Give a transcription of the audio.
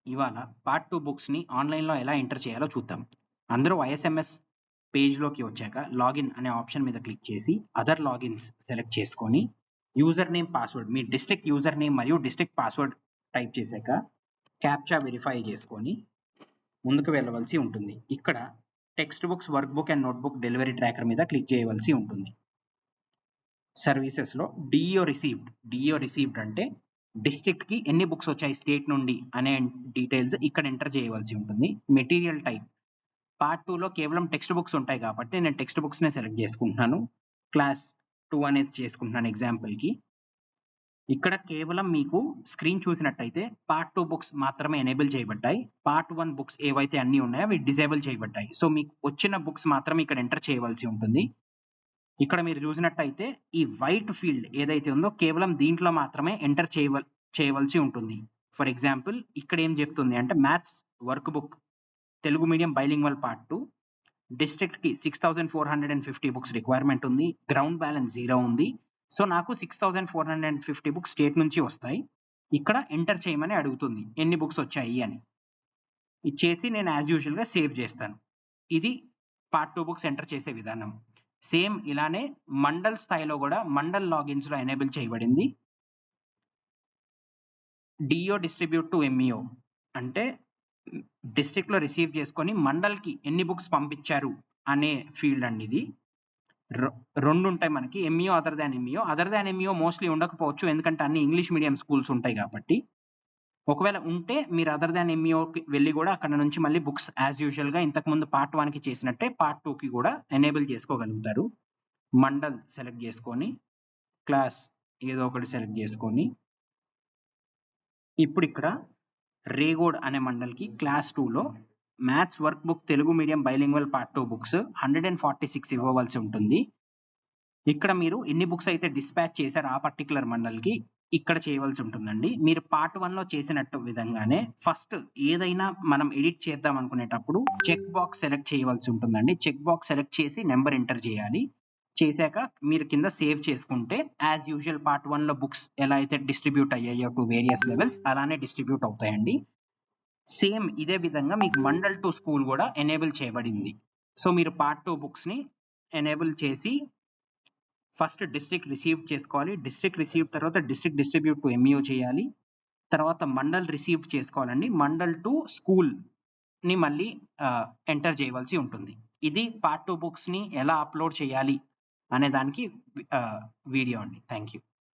ఇవాళ పార్ట్ 2 బుక్స్‌ని ఆన్‌లైన్‌లో ఎలా ఎంటర్ చేయాలో చూద్దాం. అందరూ ఐఎస్ఎంఎస్ పేజ్‌లోకి వచ్చాక లాగిన్ అనే ఆప్షన్ మీద క్లిక్ చేసి అదర్ లాగిన్స్ సెలెక్ట్ చేసుకొని యూజర్ నేమ్, పాస్వర్డ్ మీ డిస్ట్రిక్ట్ యూజర్ నేమ్ మరియు డిస్ట్రిక్ట్ పాస్వర్డ్ టైప్ చేశాక క్యాప్చా వెరిఫై చేసుకొని ముందుకు వెళ్ళవలసి ఉంటుంది. ఇక్కడ text books, work book and notebook delivery tracker మీద క్లిక్ చేయవలసి ఉంటుంది. సర్వీసెస్‌లో డిఇఓ రిసీవ్డ్ అంటే డిస్ట్రిక్ట్‌కి ఎన్ని బుక్స్ వచ్చాయి స్టేట్ నుండి అనే డీటెయిల్స్ ఇక్కడ ఎంటర్ చేయవలసి ఉంటుంది. మెటీరియల్ టైప్ పార్ట్ 2లో కేవలం టెక్స్ట్ బుక్స్ ఉంటాయి కాబట్టి నేను టెక్స్ట్ బుక్స్‌నే సెలెక్ట్ చేసుకుంటున్నాను. క్లాస్ 2 అనేది చేసుకుంటున్నాను ఎగ్జాంపుల్‌కి. ఇక్కడ కేవలం మీకు స్క్రీన్ చూసినట్టయితే పార్ట్ 2 బుక్స్ మాత్రమే ఎనేబుల్ చేయబడ్డాయి. పార్ట్ 1 బుక్స్ ఏవైతే అన్నీ ఉన్నాయో అవి డిజేబుల్ చేయబడ్డాయి. సో మీకు వచ్చిన బుక్స్ మాత్రమే ఇక్కడ ఎంటర్ చేయవలసి ఉంటుంది. ఇక్కడ మీరు చూసినట్టయితే ఈ వైట్ ఫీల్డ్ ఏదైతే ఉందో కేవలం దీంట్లో మాత్రమే ఎంటర్ చేయవలసి ఉంటుంది. ఫర్ ఎగ్జాంపుల్ ఇక్కడ ఏం చెప్తుంది అంటే maths work book Telugu medium bilingual part 2 డిస్ట్రిక్ట్‌కి 6450 books requirement ఉంది. గ్రౌండ్ బ్యాలెన్స్ 0 ఉంది. సో నాకు 6450 బుక్స్ స్టేట్ నుంచి వస్తాయి. ఇక్కడ ఎంటర్ చేయమని అడుగుతుంది ఎన్ని బుక్స్ వచ్చాయి అని. ఇచ్చేసి నేను యాజ్ యూజువల్‌గా సేవ్ చేస్తాను. ఇది పార్ట్ 2 బుక్స్ ఎంటర్ చేసే విధానం. సేమ్ ఇలానే మండల్ స్థాయిలో కూడా మండల్ లాగిన్స్‌లో ఎనేబుల్ చేయబడింది. డిఇఓ డిస్ట్రిబ్యూట్ టు ఎంఈఓ అంటే డిస్ట్రిక్ట్‌లో రిసీవ్ చేసుకొని మండల్‌కి ఎన్ని బుక్స్ పంపించారు అనే ఫీల్డ్ అండి ఇది. 2 ఉంటాయి మనకి MEO, other than MEO. Other than MEO mostly ఉండకపోవచ్చు. ఎందుకంటే అన్ని ఇంగ్లీష్ మీడియం స్కూల్స్ ఉంటాయి కాబట్టి. ఒకవేళ ఉంటే మీరు అదర్ దాన్ ఎంఈఓకి వెళ్ళి కూడా అక్కడ నుంచి మళ్ళీ బుక్స్ యాజ్ యూజువల్‌గా ఇంతకుముందు పార్ట్ 1కి చేసినట్టే పార్ట్ 2కి కూడా ఎనేబుల్ చేసుకోగలుగుతారు. మండల్ సెలెక్ట్ చేసుకొని క్లాస్ ఏదో ఒకటి సెలెక్ట్ చేసుకొని ఇప్పుడు ఇక్కడ రేగోడ్ అనే మండల్‌కి క్లాస్ 2లో maths work book Telugu medium bilingual part 2 books 146 ఇవ్వవలసి ఉంటుంది. ఇక్కడ మీరు ఎన్ని బుక్స్ అయితే డిస్పాచ్ చేశారో ఆ పర్టిక్యులర్ మండల్‌కి ఇక్కడ చేయవలసి ఉంటుందండి. మీరు పార్ట్ 1లో చేసినట్టు విధంగానే ఫస్ట్ ఏదైనా మనం ఎడిట్ చేద్దాం అనుకునేటప్పుడు చెక్ బాక్స్ సెలెక్ట్ చేయవలసి ఉంటుందండి. చెక్ బాక్స్ సెలెక్ట్ చేసి నంబర్ ఎంటర్ చేయాలి. చేశాక మీరు కింద సేవ్ చేసుకుంటే యాజ్ యూజువల్ పార్ట్ 1లో బుక్స్ ఎలా అయితే డిస్ట్రిబ్యూట్ అయ్యాయో టు వేరియస్ లెవెల్స్ అలానే డిస్ట్రిబ్యూట్ అవుతాయండి. సేమ్ ఇదే విధంగా మీకు మండల్ టు స్కూల్ కూడా ఎనేబుల్ చేయబడింది. సో మీరు పార్ట్ 2 బుక్స్‌ని ఎనేబుల్ చేసి ఫస్ట్ డిస్ట్రిక్ట్ రిసీవ్ చేసుకోవాలి. డిస్ట్రిక్ట్ రిసీవ్ తర్వాత డిస్ట్రిక్ట్ డిస్ట్రిబ్యూట్ టు ఎంఈఓ చేయాలి. తర్వాత మండల్ రిసీవ్ చేసుకోవాలండి. మండల్ టు స్కూల్‌ని మళ్ళీ ఎంటర్ చేయవలసి ఉంటుంది. ఇది పార్ట్ 2 బుక్స్‌ని ఎలా అప్‌లోడ్ చేయాలి అనే దానికి వీడియో అండి. Thank you.